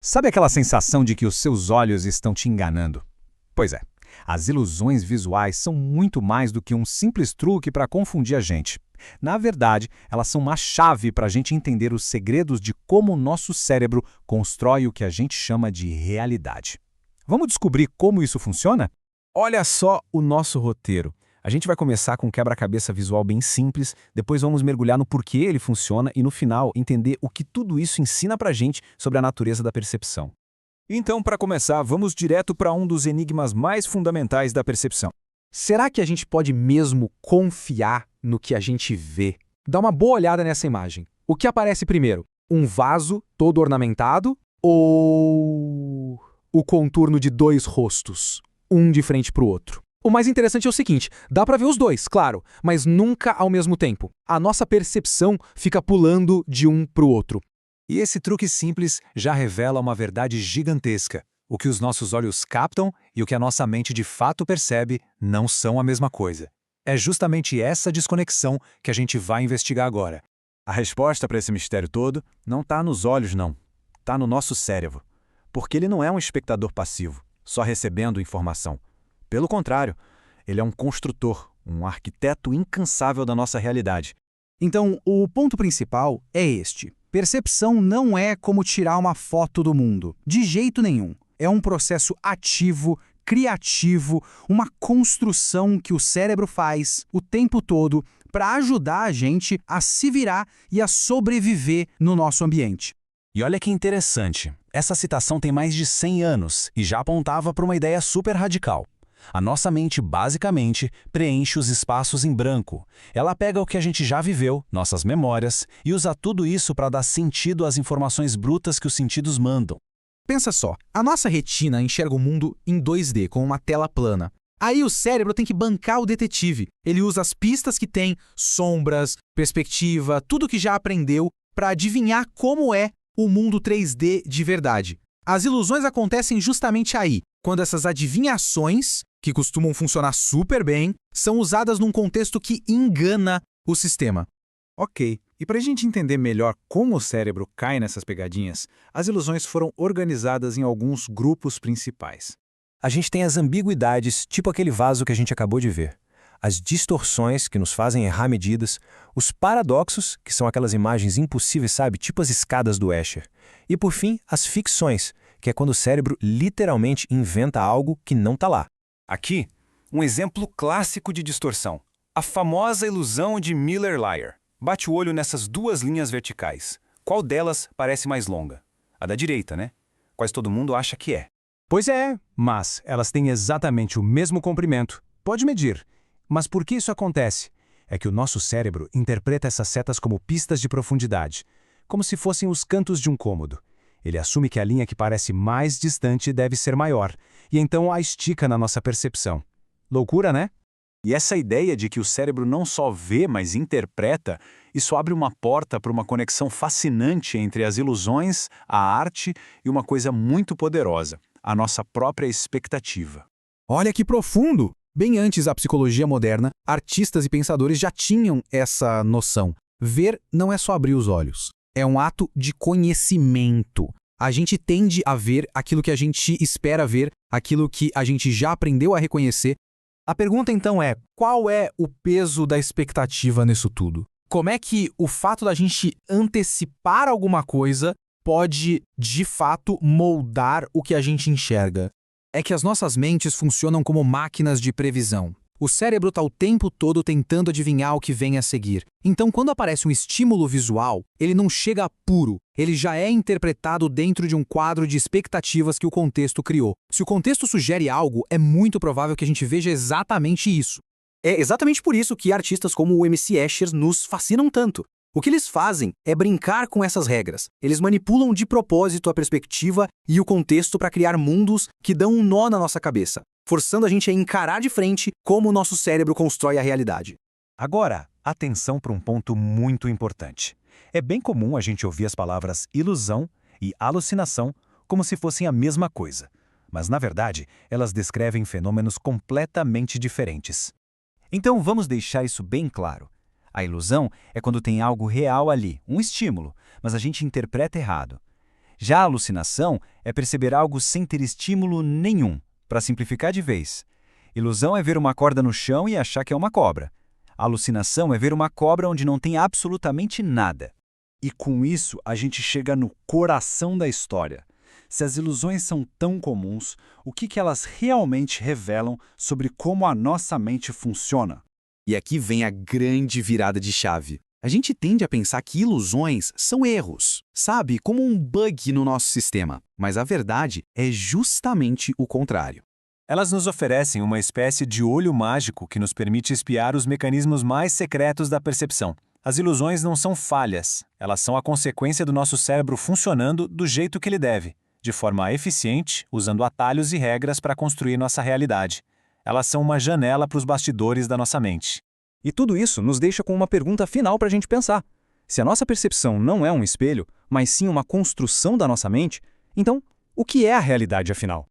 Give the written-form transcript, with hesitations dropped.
Sabe aquela sensação de que os seus olhos estão te enganando? Pois é, as ilusões visuais são muito mais do que um simples truque para confundir a gente. Na verdade, elas são uma chave para a gente entender os segredos de como o nosso cérebro constrói o que a gente chama de realidade. Vamos descobrir como isso funciona? Olha só o nosso roteiro. A gente vai começar com um quebra-cabeça visual bem simples, depois vamos mergulhar no porquê ele funciona e, no final, entender o que tudo isso ensina pra gente sobre a natureza da percepção. Então, para começar, vamos direto para um dos enigmas mais fundamentais da percepção. Será que a gente pode mesmo confiar no que a gente vê? Dá uma boa olhada nessa imagem. O que aparece primeiro? Um vaso todo ornamentado ou o contorno de dois rostos, um de frente para o outro? O mais interessante é o seguinte, dá para ver os dois, claro, mas nunca ao mesmo tempo. A nossa percepção fica pulando de um para o outro. E esse truque simples já revela uma verdade gigantesca. O que os nossos olhos captam e o que a nossa mente de fato percebe não são a mesma coisa. É justamente essa desconexão que a gente vai investigar agora. A resposta para esse mistério todo não está nos olhos, não. Está no nosso cérebro. Porque ele não é um espectador passivo, só recebendo informação. Pelo contrário, ele é um construtor, um arquiteto incansável da nossa realidade. Então, o ponto principal é este. Percepção não é como tirar uma foto do mundo. De jeito nenhum. É um processo ativo, criativo, uma construção que o cérebro faz o tempo todo para ajudar a gente a se virar e a sobreviver no nosso ambiente. E olha que interessante, essa citação tem mais de 100 anos e já apontava para uma ideia super radical. A nossa mente, basicamente, preenche os espaços em branco. Ela pega o que a gente já viveu, nossas memórias, e usa tudo isso para dar sentido às informações brutas que os sentidos mandam. Pensa só, a nossa retina enxerga o mundo em 2D, com uma tela plana. Aí o cérebro tem que bancar o detetive. Ele usa as pistas que tem, sombras, perspectiva, tudo que já aprendeu, para adivinhar como é o mundo 3D de verdade. As ilusões acontecem justamente aí, quando essas adivinhações, que costumam funcionar super bem, são usadas num contexto que engana o sistema. Ok, e para a gente entender melhor como o cérebro cai nessas pegadinhas, as ilusões foram organizadas em alguns grupos principais. A gente tem as ambiguidades, tipo aquele vaso que a gente acabou de ver. As distorções, que nos fazem errar medidas. Os paradoxos, que são aquelas imagens impossíveis, sabe? Tipo as escadas do Escher. E, por fim, as ficções, que é quando o cérebro literalmente inventa algo que não está lá. Aqui, um exemplo clássico de distorção. A famosa ilusão de Miller-Lyer. Bate o olho nessas duas linhas verticais. Qual delas parece mais longa? A da direita, né? Quase todo mundo acha que é. Pois é, mas elas têm exatamente o mesmo comprimento. Pode medir. Mas por que isso acontece? É que o nosso cérebro interpreta essas setas como pistas de profundidade, como se fossem os cantos de um cômodo. Ele assume que a linha que parece mais distante deve ser maior, e então a estica na nossa percepção. Loucura, né? E essa ideia de que o cérebro não só vê, mas interpreta, isso abre uma porta para uma conexão fascinante entre as ilusões, a arte e uma coisa muito poderosa, a nossa própria expectativa. Olha que profundo! Bem antes da psicologia moderna, artistas e pensadores já tinham essa noção. Ver não é só abrir os olhos. É um ato de conhecimento. A gente tende a ver aquilo que a gente espera ver, aquilo que a gente já aprendeu a reconhecer. A pergunta então é, qual é o peso da expectativa nisso tudo? Como é que o fato da gente antecipar alguma coisa pode, de fato, moldar o que a gente enxerga? É que as nossas mentes funcionam como máquinas de previsão. O cérebro está o tempo todo tentando adivinhar o que vem a seguir. Então, quando aparece um estímulo visual, ele não chega puro, ele já é interpretado dentro de um quadro de expectativas que o contexto criou. Se o contexto sugere algo, é muito provável que a gente veja exatamente isso. É exatamente por isso que artistas como o MC Escher nos fascinam tanto. O que eles fazem é brincar com essas regras. Eles manipulam de propósito a perspectiva e o contexto para criar mundos que dão um nó na nossa cabeça, forçando a gente a encarar de frente como o nosso cérebro constrói a realidade. Agora, atenção para um ponto muito importante. É bem comum a gente ouvir as palavras ilusão e alucinação como se fossem a mesma coisa, mas na verdade elas descrevem fenômenos completamente diferentes. Então vamos deixar isso bem claro. A ilusão é quando tem algo real ali, um estímulo, mas a gente interpreta errado. Já a alucinação é perceber algo sem ter estímulo nenhum, para simplificar de vez. Ilusão é ver uma corda no chão e achar que é uma cobra. A alucinação é ver uma cobra onde não tem absolutamente nada. E com isso, a gente chega no coração da história. Se as ilusões são tão comuns, o que elas realmente revelam sobre como a nossa mente funciona? E aqui vem a grande virada de chave. A gente tende a pensar que ilusões são erros, sabe? Como um bug no nosso sistema. Mas a verdade é justamente o contrário. Elas nos oferecem uma espécie de olho mágico que nos permite espiar os mecanismos mais secretos da percepção. As ilusões não são falhas, elas são a consequência do nosso cérebro funcionando do jeito que ele deve, de forma eficiente, usando atalhos e regras para construir nossa realidade. Elas são uma janela para os bastidores da nossa mente. E tudo isso nos deixa com uma pergunta final para a gente pensar. Se a nossa percepção não é um espelho, mas sim uma construção da nossa mente, então, o que é a realidade afinal?